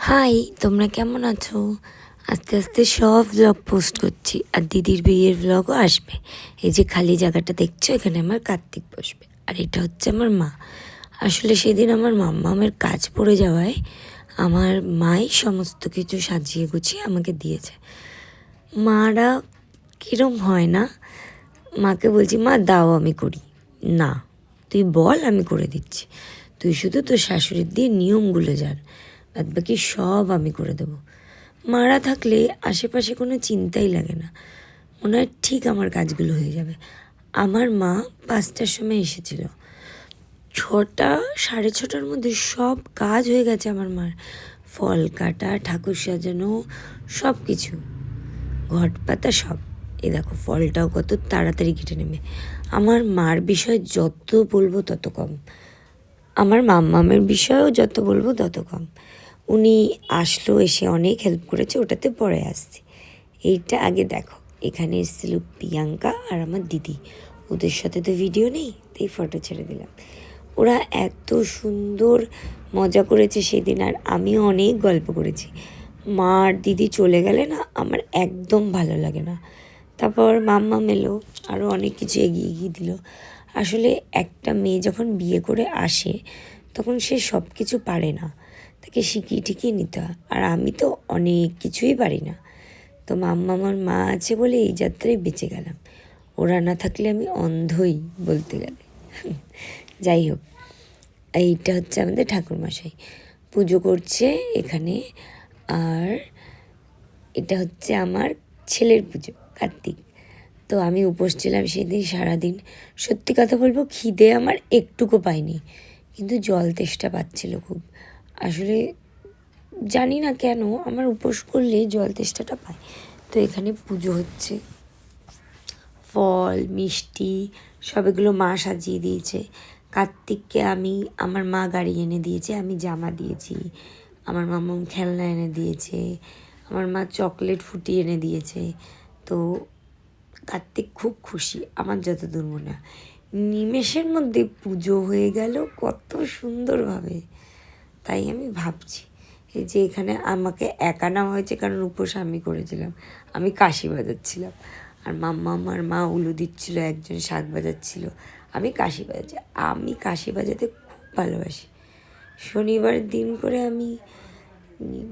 High, তোমরা কেমন আছো? আস্তে আস্তে সব ব্লগ পোস্ট করছি, আর দিদির বিয়ের ব্লগও আসবে। এই যে খালি জায়গাটা দেখছো, এখানে আমার কার্তিক বসবে, আর এটা হচ্ছে আমার মা। আসলে সেদিন আমার মাম্মামের কাজ পড়ে যাওয়ায় আমার মাই সমস্ত কিছু সাজিয়ে গুছিয়ে আমাকে দিয়েছে। মারা কিরম হয় না, মাকে বলছি মা দাও আমি করি, না তুই বল আমি করে দিচ্ছি, তুই শুধু তোর শাশুড়ির দিয়ে নিয়মগুলো জান, বাদ বাকি সব আমি করে দেবো। মারা থাকলে আশেপাশে কোনো চিন্তাই লাগে না, মনে হয় ঠিক আমার কাজগুলো হয়ে যাবে। আমার মা 5টার সময় এসেছিল, 6টা 6:30টার মধ্যে সব কাজ হয়ে গেছে আমার মার। ফল কাটা, ঠাকুর সাজানো, সব কিছু, ঘট পাতা সব। এ দেখো ফলটাও কত তাড়াতাড়ি কেটে নেবে। আমার মার বিষয় যত বলবো তত কম, আমার মাম্মামের বিষয়েও যত বলবো তত কম। উনি আসলো, এসে অনেক হেল্প করেছে, ওটাতে পরে আসছি। এইটা আগে দেখো, এখানে এসেছিল প্রিয়াঙ্কা আর আমার দিদি, ওদের সাথে তো ভিডিও নেই তাই ফটো ছেড়ে দিলাম। ওরা এত সুন্দর মজা করেছে সেদিন, আর আমিও অনেক গল্প করেছি। মা আর দিদি চলে গেলে না আমার একদম ভালো লাগে না। তারপর মাম্মাম এলো, আরও অনেক কিছু এগিয়ে এগিয়ে দিল। আসলে একটা মেয়ে যখন বিয়ে করে আসে তখন সে সব কিছু পারে না, তাকে শিখিয়ে টিকিয়ে নিতে হয়, আর আমি তো অনেক কিছুই পারি না। তো মাম্মা আমার মা আছে বলে এই যাত্রায় বেঁচে গেলাম, ওরা না থাকলে আমি অন্ধই বলতে গেলে। যাই হোক, এইটা হচ্ছে আমাদের ঠাকুরমশাই পুজো করছে এখানে, আর এটা হচ্ছে আমার ছেলের পুজো কার্তিক। তো আমি উপোস ছিলাম সেদিন সারাদিন। সত্যি কথা বলবো, খিদে আমার একটুকু পাইনি, কিন্তু জল তেষ্টা পাচ্ছিল খুব। আসলে জানি না কেন আমার উপোস করলে জল তেষ্টাটা পায়। তো এখানে পুজো হচ্ছে, ফল মিষ্টি সব এগুলো মা সাজিয়ে দিয়েছে। কার্তিককে আমার মা গাড়ি এনে দিয়েছে, আমি জামা দিয়েছি, আমার মামা খেলনা এনে দিয়েছে, আমার মা চকলেট ফুটিয়ে এনে দিয়েছে। তো কার্তিক খুব খুশি আমার যতদূর মনে হয়। নিমেষের মধ্যে পুজো হয়ে গেল কত সুন্দরভাবে। তাই আমি ভাবছি এই যে এখানে আমাকে একা নেওয়া হয়েছে কারণ উপোস আমি করেছিলাম, আমি কাশি বাজাচ্ছিলাম, আর আমার মা উলু দিচ্ছিল, একজন শাঁখ বাজাচ্ছিল, আমি কাশি বাজাচ্ছি। আমি কাশি বাজাতে খুব ভালোবাসি। শনিবার দিন করে আমি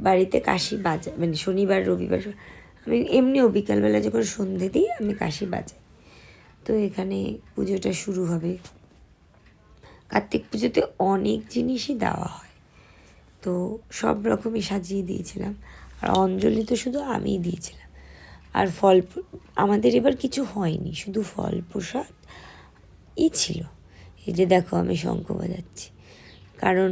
বাড়িতে কাশি মানে শনিবার রবিবার আমি এমনিও বিকালবেলা যখন সন্ধে দিই আমি কাশি বাজাই। তো এখানে পুজোটা শুরু হবে। কার্তিক পুজোতে অনেক জিনিসই দেওয়া হয়, তো সব রকমই সাজিয়ে দিয়েছিলাম, আর অঞ্জলি তো শুধু আমিই দিয়েছিলাম। আর আমাদের এবার কিছু হয়নি, শুধু ফল প্রসাদ ছিল। এই যে দেখো আমি শঙ্খ বাজাচ্ছি, কারণ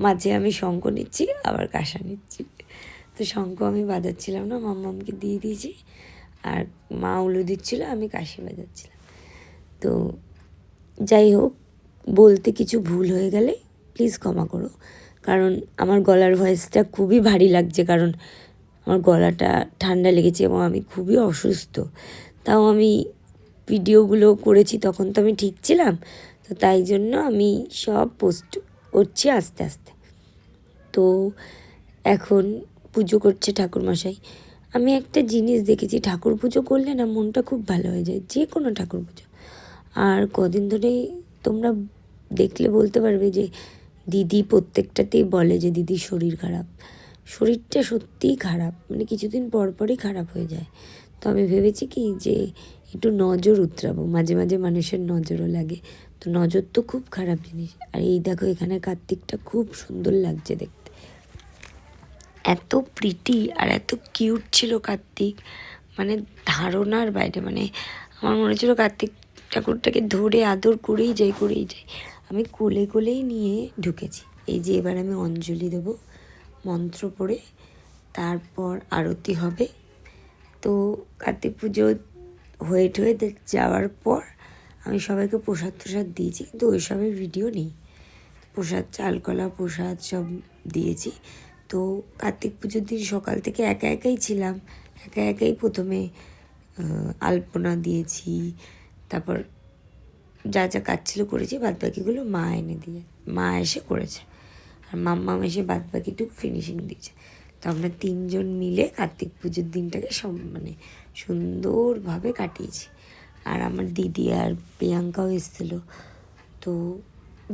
মাঝে আমি শঙ্খ নিচ্ছি আবার কাঁসা নিচ্ছি। তো শঙ্খ আমি বাজাচ্ছিলাম না, মাম্মামকে দিয়ে দিয়েছি, আর মা উলু দিচ্ছিল, আমি কাশি বাজাচ্ছিলাম। তো যাই হোক, বলতে কিছু ভুল হয়ে গেলে প্লিজ ক্ষমা করো, কারণ আমার গলার ভয়েসটা খুবই ভারী লাগছে, কারণ আমার গলাটা ঠান্ডা লেগেছে এবং আমি খুবই অসুস্থ। তাও আমি ভিডিওগুলো করেছি তখন তো আমি ঠিক ছিলাম, তো তাই জন্য আমি সব পোস্ট করছি আস্তে আস্তে। তো এখন পুজো করছে ঠাকুরমশাই। আমি একটা জিনিস দেখেছি, ঠাকুর পুজো করলে না মনটা খুব ভালো হয়ে যায়, যে কোনো ঠাকুর পুজো। আর কদিন ধরেই তোমরা দেখলে বলতে পারবে যে দিদি প্রত্যেকটাতেই বলে যে দিদির শরীর খারাপ। শরীরটা সত্যিই খারাপ, মানে কিছুদিন পর পরই খারাপ হয়ে যায়। তো আমি ভেবেছি কি যে একটু নজর উতরাবো, মাঝে মাঝে মানুষের নজরও লাগে, তো নজর তো খুব খারাপ জিনিস। আর এই দেখো এখানে কার্তিকটা খুব সুন্দর লাগছে দেখতে, এত প্রিটি আর এত কিউট ছিল কার্তিক, মানে ধারণার বাইরে। মানে আমার মনে হচ্ছিল কার্তিক ঠাকুরটাকে ধরে আদর করেই যাই করেই যাই। আমি কোলে কোলেই নিয়ে ঢুকেছি। এই যে এবার আমি অঞ্জলি দেবো মন্ত্র পড়ে, তারপর আরতি হবে। তো কার্তিক পুজো হয়ে ঠয়ে যাওয়ার পর আমি সবাইকে প্রসাদ টসাদ দিয়েছি, কিন্তু ওইসবের ভিডিও নেই। প্রসাদ চালকলা প্রসাদ সব দিয়েছি। তো কার্তিক পুজোর দিন সকাল থেকে একা একাই ছিলাম, একা একাই প্রথমে আলপনা দিয়েছি, তারপর যা যা কাজ ছিল করেছি, বাদ বাকিগুলো মা এনে দিয়ে মা এসে করেছে। আর মাম্মা এসে বাদ বাকিটুকু ফিনিশিং দিয়েছে। তো আমরা 3 জন মিলে কার্তিক পুজোর দিনটাকে মানে সুন্দরভাবে কাটিয়েছি। আর আমার দিদি আর প্রিয়াঙ্কাও এসেছিলো। তো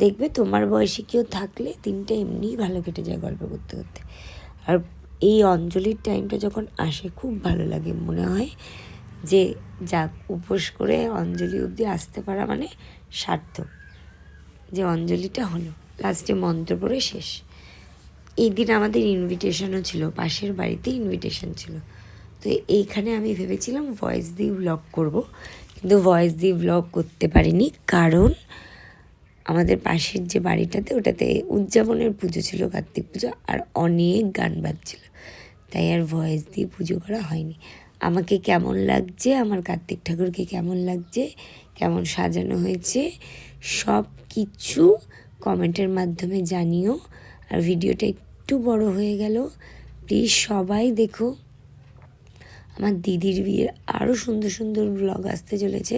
দেখবে তোমার বয়সী কেউ থাকলে দিনটা এমনিই ভালো কেটে যায় গল্প করতে করতে। আর এই অঞ্জলির টাইমটা যখন আসে খুব ভালো লাগে, মনে হয় যে যাক উপোস করে অঞ্জলি অবধি আসতে পারা মানে সার্থক, যে অঞ্জলিটা হলো, লাস্টে মন্ত্র পড়ে শেষ। এই দিন আমাদের ইনভিটেশনও ছিল, পাশের বাড়িতে ইনভিটেশন ছিল। তো এইখানে আমি ভেবেছিলাম ভয়েস দিয়ে ব্লগ করব, কিন্তু ভয়েস দিয়ে ব্লগ করতে পারিনি, কারণ আমাদের পাশের যে বাড়িটাতে ওটাতে উদযাপনের পুজো ছিল, কার্তিক পুজো, আর অনেক গান বাজছিল, তাই আর ভয়েস দিয়ে পুজো করা হয়নি। আমাকে কেমন লাগছে, আমার কার্তিক ঠাকুরকে কেমন লাগছে, কেমন সাজানো হয়েছে, সব কিছু কমেন্টের মাধ্যমে জানিও। আর ভিডিওটা একটু বড় হয়ে গেল, প্লিজ সবাই দেখো। আমার দিদির বিয়ের আরও সুন্দর সুন্দর ব্লগ আসতে চলেছে,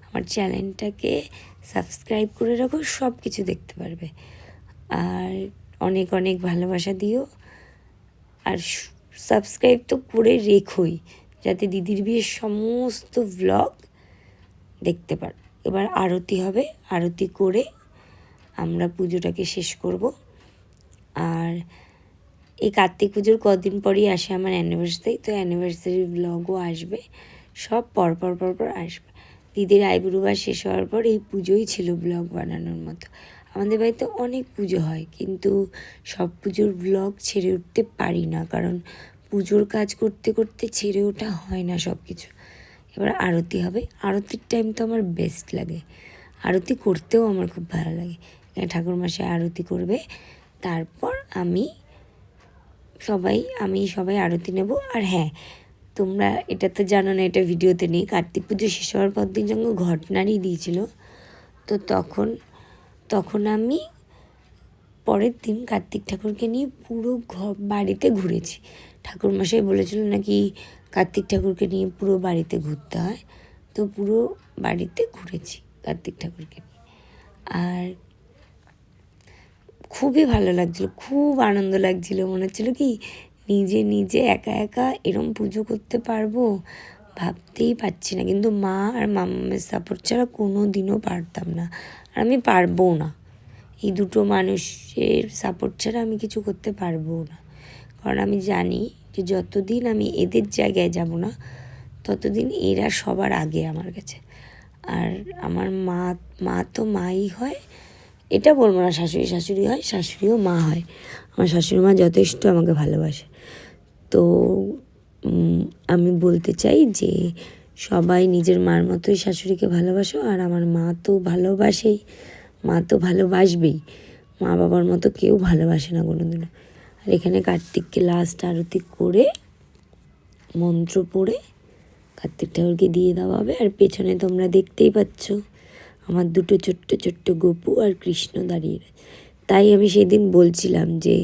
আমার চ্যানেলটাকে সাবস্ক্রাইব করে রাখো, সব কিছু দেখতে পারবে। আর অনেক অনেক ভালোবাসা দিও, আর সাবস্ক্রাইব তো করে রেখোই, যাতে দিদির বিয়ের সমস্ত ব্লগ দেখতে পারো। এবার আরতি হবে, আরতি করে আমরা পুজোটাকে শেষ করব। আর এই কার্তিক পুজোর কদিন পরই আসে আমার অ্যানিভার্সারি, তো অ্যানিভার্সারি ব্লগও আসবে, সব পরপর আসবে। দিদির আইবুড়ো বার শেষ হওয়ার পর এই পুজোই ছিল ব্লগ বানানোর মতো। আমাদের বাড়িতে অনেক পুজো হয়, কিন্তু সব পুজোর ব্লগ ছেড়ে উঠতে পারি না, কারণ পুজোর কাজ করতে করতে ছেড়ে ওঠা হয় না সব কিছু। এবার আরতি হবে, আরতির টাইম তো আমার বেস্ট লাগে, আরতি করতেও আমার খুব ভালো লাগে। ঠাকুরমশাই আরতি করবে, তারপর আমি সবাই আরতি নেব। আর হ্যাঁ, তোমরা এটা তো জানো না, এটা ভিডিওতে নেই, কার্তিক পুজো শেষ হওয়ার পর দিন যখন ঘটনারই দিয়েছিল, তো তখন আমি পরের দিন কার্তিক ঠাকুরকে নিয়ে পুরো বাড়িতে ঘুরেছি। ঠাকুরমশাই বলেছিল নাকি কার্তিক ঠাকুরকে নিয়ে পুরো বাড়িতে ঘুরতে হয়, তো পুরো বাড়িতে ঘুরেছি কার্তিক ঠাকুরকে নিয়ে। আর খুবই ভালো লাগছিলো, খুব আনন্দ লাগছিলো, মনে হচ্ছিলো কি নিজে একা একা এরম পুজো করতে পারবো, ভাবতেই পারছি না। কিন্তু মা আর মামার সাপোর্ট ছাড়া কোনো দিনও পারতাম না, আর আমি পারবও না। এই দুটো মানুষের সাপোর্ট ছাড়া আমি কিছু করতে পারবো না, কারণ আমি জানি যে যতদিন আমি এদের জায়গায় যাব না, ততদিন এরা সবার আগে আমার কাছে। আর আমার মা তো মাই হয়, এটা বলবো না শাশুড়ি হয়, শাশুড়িও মা হয়। আমার শাশুড়ি মা যথেষ্ট আমাকে ভালোবাসে। তো আমি বলতে চাই যে সবাই নিজের মার মতোই শাশুড়িকে ভালোবাসো, আর আমার মা তো ভালোবাসেই, মা তো ভালোবাসবেই, মা বাবার মতো কেউ ভালোবাসে না কোনো দিনও। আর এখানে কার্তিককে লাস্ট আরতি করে মন্ত্র পড়ে কার্তিক ঠাকুরকে দিয়ে দেওয়া হবে। আর পেছনে তোমরা দেখতেই পাচ্ছ আমার দুটো ছোট্ট গপু আর কৃষ্ণ দাঁড়িয়ে। তাই আমি সেদিন বলছিলাম যে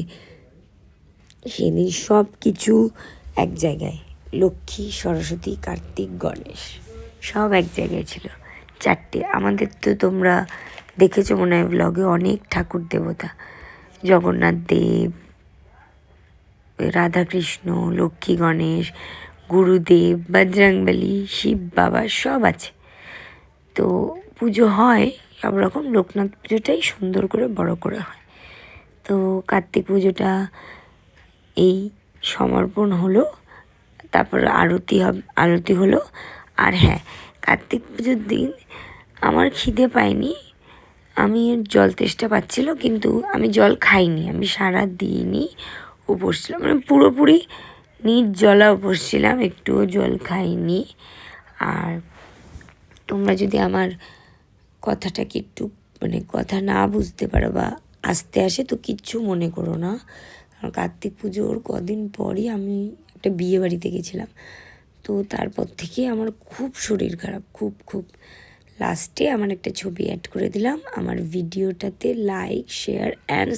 সেদিন সব কিছু এক জায়গায়, লক্ষ্মী, সরস্বতী, কার্তিক, গণেশ সব এক জায়গায় ছিল, চারটে। আমাদের তো তোমরা দেখেছো মনে হয় ব্লগে, অনেক ঠাকুর দেবতা, জগন্নাথ দেব, রাধাকৃষ্ণ, লক্ষ্মী, গণেশ, গুরুদেব, বজরংবলী, শিব বাবা সব আছে। তো পুজো হয় সব রকম, লোকনাথ পুজোটাই সুন্দর করে বড় করে হয়। তো কার্তিক পুজোটা এই সমর্পণ হলো, তারপর আরতি হলো। আর হ্যাঁ, কার্তিক পুজোর দিন আমার খিদে পায়নি, আমি জল তেষ্টা পাচ্ছিল, কিন্তু আমি জল খাইনি, আমি সারা দিনই উপোস ছিলাম, মানে পুরোপুরি নির্জলা উপোস ছিলাম, একটুও জল খাইনি। আর তোমরা যদি আমার কথাটাকে একটু মানে কথা না বুঝতে পারো বা আসতে আসে, তো কিচ্ছু মনে করো না, কারণ কার্তিক পুজোর কদিন পরই আমি একটা বিয়ে বাড়িতে গেছিলাম, তো তারপর থেকে আমার খুব শরীর খারাপ, খুব। লাস্টে আমার একটা ছবি অ্যাড করে দিলাম, আমার ভিডিওটাতে লাইক, শেয়ার অ্যান্ড